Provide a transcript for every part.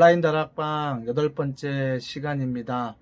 온라인 다락방 8번째 시간입니다.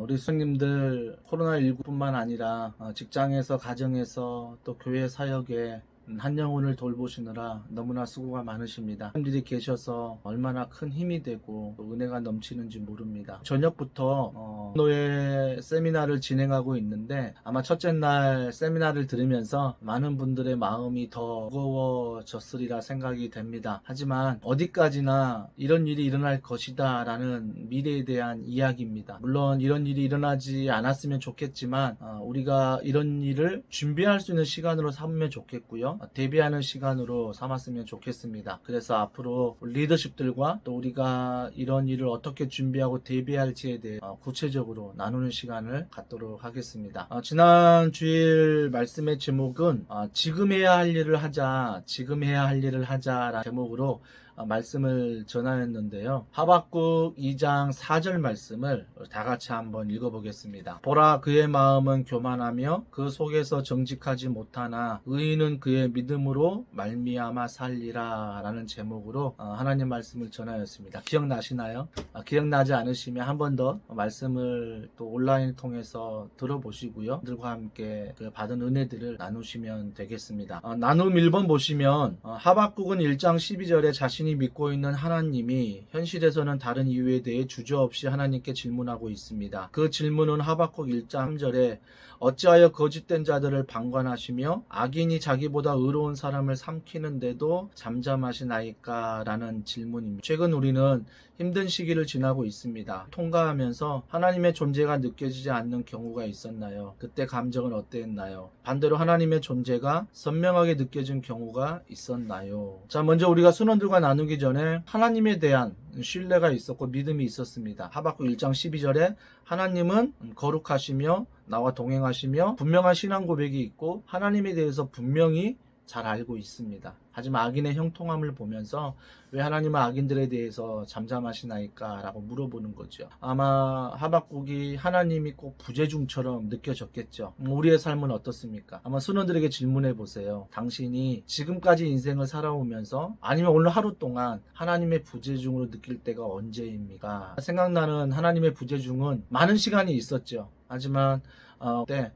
우리 스님들 코로나19뿐만 아니라 직장에서, 가정에서, 또 교회 사역에 한 영혼을 돌보시느라 너무나 수고가 많으십니다. 사람들이 계셔서 얼마나 큰 힘이 되고 또 은혜가 넘치는지 모릅니다. 저녁부터 노예 세미나를 진행하고 있는데 아마 첫째 날 세미나를 들으면서 많은 분들의 마음이 더 무거워졌으리라 생각이 됩니다. 하지만 어디까지나 이런 일이 일어날 것이다 라는 미래에 대한 이야기입니다. 물론 이런 일이 일어나지 않았으면 좋겠지만 우리가 이런 일을 준비할 수 있는 시간으로 삼으면 좋겠고요. 대비하는 시간으로 삼았으면 좋겠습니다. 그래서 앞으로 리더십들과 또 우리가 이런 일을 어떻게 준비하고 대비할지에 대해 구체적으로 나누는 시간을 갖도록 하겠습니다. 지난 주일 말씀의 제목은 지금 해야 할 일을 하자, 지금 해야 할 일을 하자라는 제목으로 말씀을 전하였는데요. 하박국 2장 4절 말씀을 다 같이 한번 읽어보겠습니다. 보라, 그의 마음은 교만하며 그 속에서 정직하지 못하나 의인은 그의 믿음으로 말미암아 살리라 라는 제목으로 하나님 말씀을 전하였습니다. 기억나시나요? 기억나지 않으시면 한 번 더 말씀을 또 온라인 통해서 들어보시고요. 들과 함께 그 받은 은혜들을 나누시면 되겠습니다. 나눔 1번 보시면 하박국은 1장 12절에 자신이 믿고 있는 하나님이 현실에서는 다른 이유에 대해 주저없이 하나님께 질문하고 있습니다. 그 질문은 하박국 1장 3절에 어찌하여 거짓된 자들을 방관하시며 악인이 자기보다 의로운 사람을 삼키는데도 잠잠하시나이까 라는 질문입니다. 최근 우리는 힘든 시기를 지나고 있습니다. 통과하면서 하나님의 존재가 느껴지지 않는 경우가 있었나요? 그때 감정은 어땠나요? 반대로 하나님의 존재가 선명하게 느껴진 경우가 있었나요? 자, 먼저 우리가 순원들과 나누기 전에 하나님에 대한 신뢰가 있었고 믿음이 있었습니다. 하박국 1장 12절에 하나님은 거룩하시며 나와 동행하시며 분명한 신앙 고백이 있고 하나님에 대해서 분명히 잘 알고 있습니다. 하지만 악인의 형통함을 보면서 왜 하나님은 악인들에 대해서 잠잠하시나이까 라고 물어보는 거죠. 아마 하박국이 하나님이 꼭 부재중처럼 느껴졌겠죠. 우리의 삶은 어떻습니까? 아마 순원들에게 질문해 보세요. 당신이 지금까지 인생을 살아오면서 아니면 오늘 하루 동안 하나님의 부재중으로 느낄 때가 언제입니까? 생각나는 하나님의 부재중은 많은 시간이 있었죠. 하지만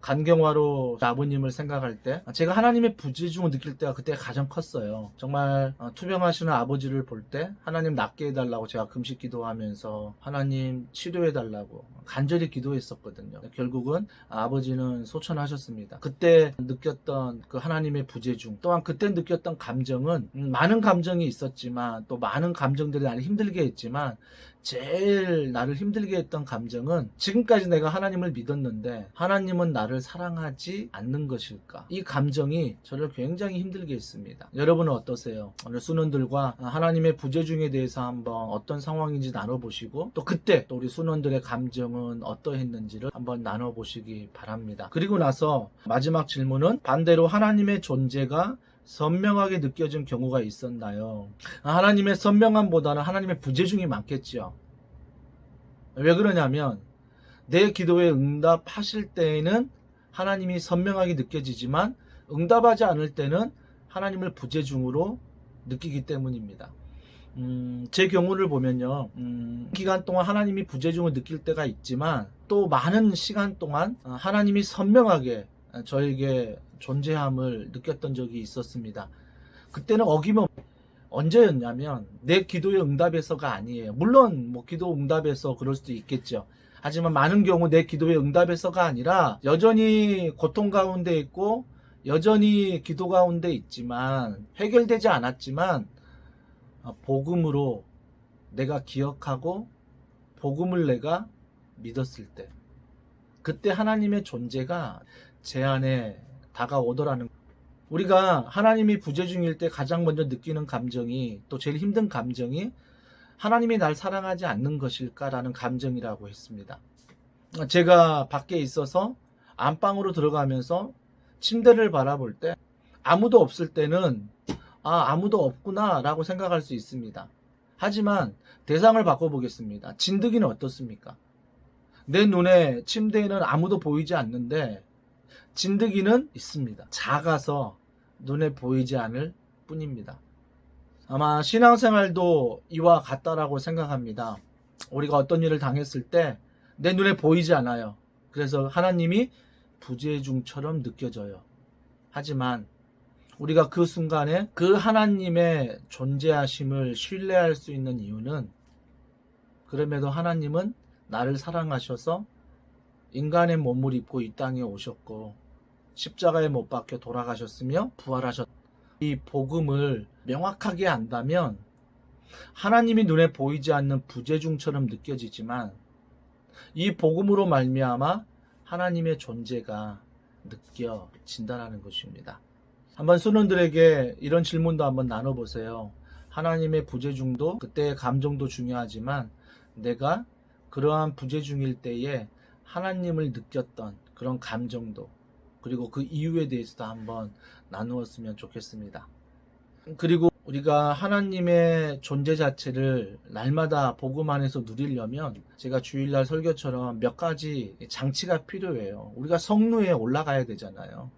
간경화로 아버님을 생각할 때 제가 하나님의 부재중을 느낄 때가 그때 가장 컸어요. 정말 투병하시는 아버지를 볼 때 하나님 낫게 해달라고 제가 금식 기도하면서 하나님 치료해달라고 간절히 기도했었거든요. 결국은 아버지는 소천하셨습니다. 그때 느꼈던 그 하나님의 부재중, 또한 그때 느꼈던 감정은 많은 감정이 있었지만 또 많은 감정들이 나를 힘들게 했지만 제일 나를 힘들게 했던 감정은 지금까지 내가 하나님을 믿었는데 하나님은 나를 사랑하지 않는 것일까? 이 감정이 저를 굉장히 힘들게 했습니다. 여러분은 어떠세요? 오늘 순원들과 하나님의 부재중에 대해서 한번 어떤 상황인지 나눠보시고 또 그때 또 우리 순원들의 감정은 어떠했는지를 한번 나눠보시기 바랍니다. 그리고 나서 마지막 질문은 반대로 하나님의 존재가 선명하게 느껴진 경우가 있었나요? 하나님의 선명함보다는 하나님의 부재중이 많겠죠. 왜 그러냐면 내 기도에 응답하실 때에는 하나님이 선명하게 느껴지지만 응답하지 않을 때는 하나님을 부재중으로 느끼기 때문입니다. 제 경우를 보면요, 기간 동안 하나님이 부재중을 느낄 때가 있지만 또 많은 시간 동안 하나님이 선명하게 저에게 존재함을 느꼈던 적이 있었습니다. 그때는 어김없 언제였냐면 내 기도의 응답에서가 아니에요. 물론 기도 응답에서 그럴 수도 있겠죠. 하지만 많은 경우 내 기도의 응답에서가 아니라 여전히 고통 가운데 있고 여전히 기도 가운데 있지만 해결되지 않았지만 복음으로 내가 기억하고 복음을 내가 믿었을 때 그때 하나님의 존재가 제 안에 다가오더라는 거예요. 우리가 하나님이 부재중일 때 가장 먼저 느끼는 감정이 또 제일 힘든 감정이 하나님이 날 사랑하지 않는 것일까라는 감정이라고 했습니다. 제가 밖에 있어서 안방으로 들어가면서 침대를 바라볼 때 아무도 없을 때는 아무도 없구나 라고 생각할 수 있습니다. 하지만 대상을 바꿔보겠습니다. 진드기는 어떻습니까? 내 눈에 침대에는 아무도 보이지 않는데 진드기는 있습니다. 작아서 눈에 보이지 않을 뿐입니다. 아마 신앙생활도 이와 같다라고 생각합니다. 우리가 어떤 일을 당했을 때 내 눈에 보이지 않아요. 그래서 하나님이 부재중처럼 느껴져요. 하지만 우리가 그 순간에 그 하나님의 존재하심을 신뢰할 수 있는 이유는, 그럼에도 하나님은 나를 사랑하셔서 인간의 몸을 입고 이 땅에 오셨고 십자가에 못 박혀 돌아가셨으며 부활하셨다. 이 복음을 명확하게 안다면 하나님이 눈에 보이지 않는 부재중처럼 느껴지지만 이 복음으로 말미암아 하나님의 존재가 느껴진다는 것입니다. 한번 순원들에게 이런 질문도 한번 나눠보세요. 하나님의 부재중도 그때의 감정도 중요하지만 내가 그러한 부재중일 때에 하나님을 느꼈던 그런 감정도, 그리고 그 이유에 대해서도 한번 나누었으면 좋겠습니다. 그리고 우리가 하나님의 존재 자체를 날마다 복음 안에서 누리려면 제가 주일날 설교처럼 몇 가지 장치가 필요해요. 우리가 성루에 올라가야 되잖아요.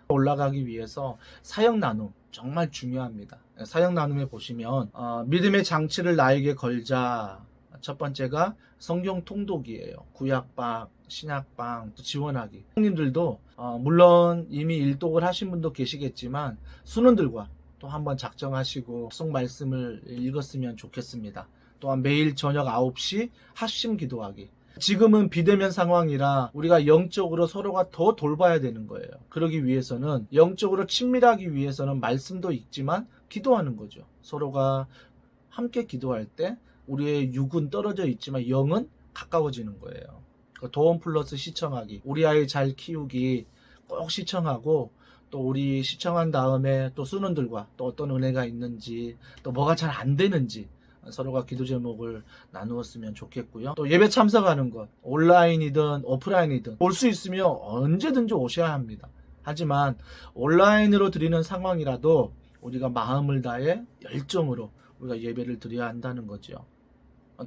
올라가기 위해서 사역 나눔 정말 중요합니다. 사역 나눔에 보시면 믿음의 장치를 나에게 걸자. 첫 번째가 성경 통독이에요. 구약방, 신약방, 또 지원하기. 형님들도 물론 이미 일독을 하신 분도 계시겠지만 순원들과 또 한번 작정하시고 약속 말씀을 읽었으면 좋겠습니다. 또한 매일 저녁 9시 합심 기도하기. 지금은 비대면 상황이라 우리가 영적으로 서로가 더 돌봐야 되는 거예요. 그러기 위해서는, 영적으로 친밀하기 위해서는 말씀도 읽지만 기도하는 거죠. 서로가 함께 기도할 때 우리의 육은 떨어져 있지만 영은 가까워지는 거예요. 도움 플러스 시청하기, 우리 아이 잘 키우기 꼭 시청하고, 또 우리 시청한 다음에 또 순원들과 또 어떤 은혜가 있는지, 또 뭐가 잘 안 되는지 서로가 기도 제목을 나누었으면 좋겠고요. 또 예배 참석하는 것, 온라인이든 오프라인이든 올 수 있으면 언제든지 오셔야 합니다. 하지만 온라인으로 드리는 상황이라도 우리가 마음을 다해 열정으로 우리가 예배를 드려야 한다는 거죠.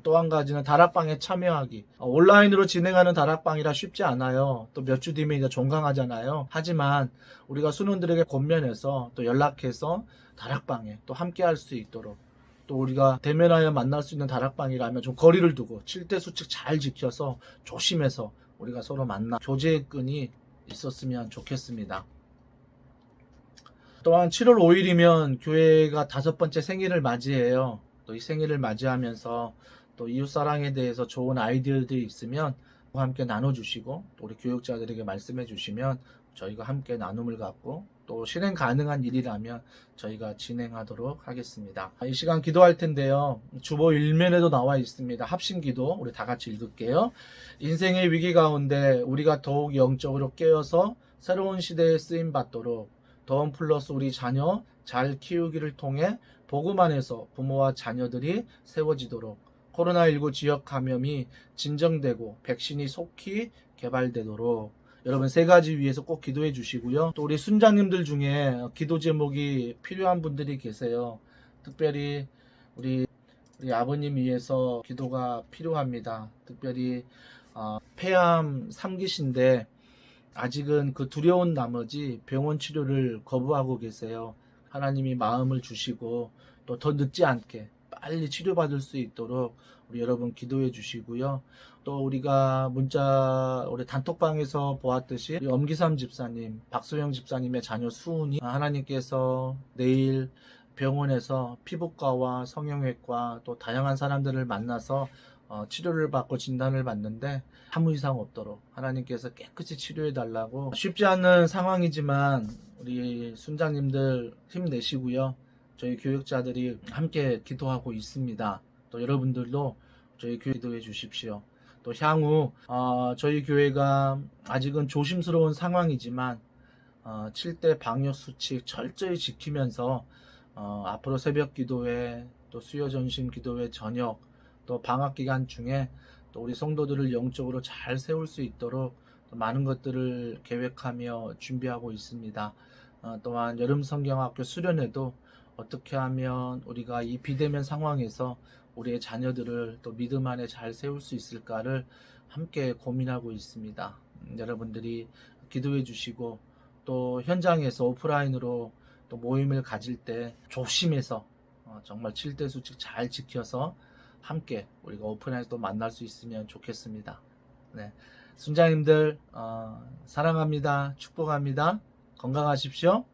또 한 가지는 다락방에 참여하기. 온라인으로 진행하는 다락방이라 쉽지 않아요. 또 몇 주 뒤면 이제 종강하잖아요. 하지만 우리가 순원들에게 권면해서 또 연락해서 다락방에 또 함께 할 수 있도록, 또 우리가 대면하여 만날 수 있는 다락방이라면 좀 거리를 두고 7대 수칙 잘 지켜서 조심해서 우리가 서로 만나 교제의 끈이 있었으면 좋겠습니다. 또한 7월 5일이면 교회가 5번째 생일을 맞이해요. 또 이 생일을 맞이하면서 또 이웃사랑에 대해서 좋은 아이디어들이 있으면 함께 나눠주시고, 또 우리 교육자들에게 말씀해 주시면 저희가 함께 나눔을 갖고 또 실행 가능한 일이라면 저희가 진행하도록 하겠습니다. 이 시간 기도할 텐데요. 주보 1면에도 나와 있습니다. 합심기도 우리 다 같이 읽을게요. 인생의 위기 가운데 우리가 더욱 영적으로 깨어서 새로운 시대에 쓰임받도록 더원 플러스 우리 자녀 잘 키우기를 통해 복음 안에서 부모와 자녀들이 세워지도록, 코로나19 지역 감염이 진정되고 백신이 속히 개발되도록 여러분 3가지 위해서 꼭 기도해 주시고요. 또 우리 순장님들 중에 기도 제목이 필요한 분들이 계세요. 특별히 우리 아버님 위해서 기도가 필요합니다. 특별히 폐암 3기신데 아직은 그 두려운 나머지 병원 치료를 거부하고 계세요. 하나님이 마음을 주시고 또 더 늦지 않게 빨리 치료받을 수 있도록 우리 여러분 기도해 주시고요. 또 우리가 문자 우리 단톡방에서 보았듯이 우리 엄기삼 집사님, 박소영 집사님의 자녀 수은이 하나님께서 내일 병원에서 피부과와 성형외과 또 다양한 사람들을 만나서 치료를 받고 진단을 받는데 아무 이상 없도록 하나님께서 깨끗이 치료해 달라고. 쉽지 않은 상황이지만 우리 순장님들 힘내시고요. 저희 교육자들이 함께 기도하고 있습니다. 또 여러분들도 저희 교회 기도해 주십시오. 또 향후 저희 교회가 아직은 조심스러운 상황이지만 7대 방역 수칙 철저히 지키면서 앞으로 새벽 기도회, 또 수요 전심 기도회 저녁, 또 방학 기간 중에 또 우리 성도들을 영적으로 잘 세울 수 있도록 많은 것들을 계획하며 준비하고 있습니다. 또한 여름 성경학교 수련회도 어떻게 하면 우리가 이 비대면 상황에서 우리의 자녀들을 또 믿음 안에 잘 세울 수 있을까를 함께 고민하고 있습니다. 여러분들이 기도해 주시고, 또 현장에서 오프라인으로 또 모임을 가질 때 조심해서 정말 7대 수칙 잘 지켜서 함께 우리가 오프라인에서 또 만날 수 있으면 좋겠습니다. 네, 순장님들 사랑합니다. 축복합니다. 건강하십시오.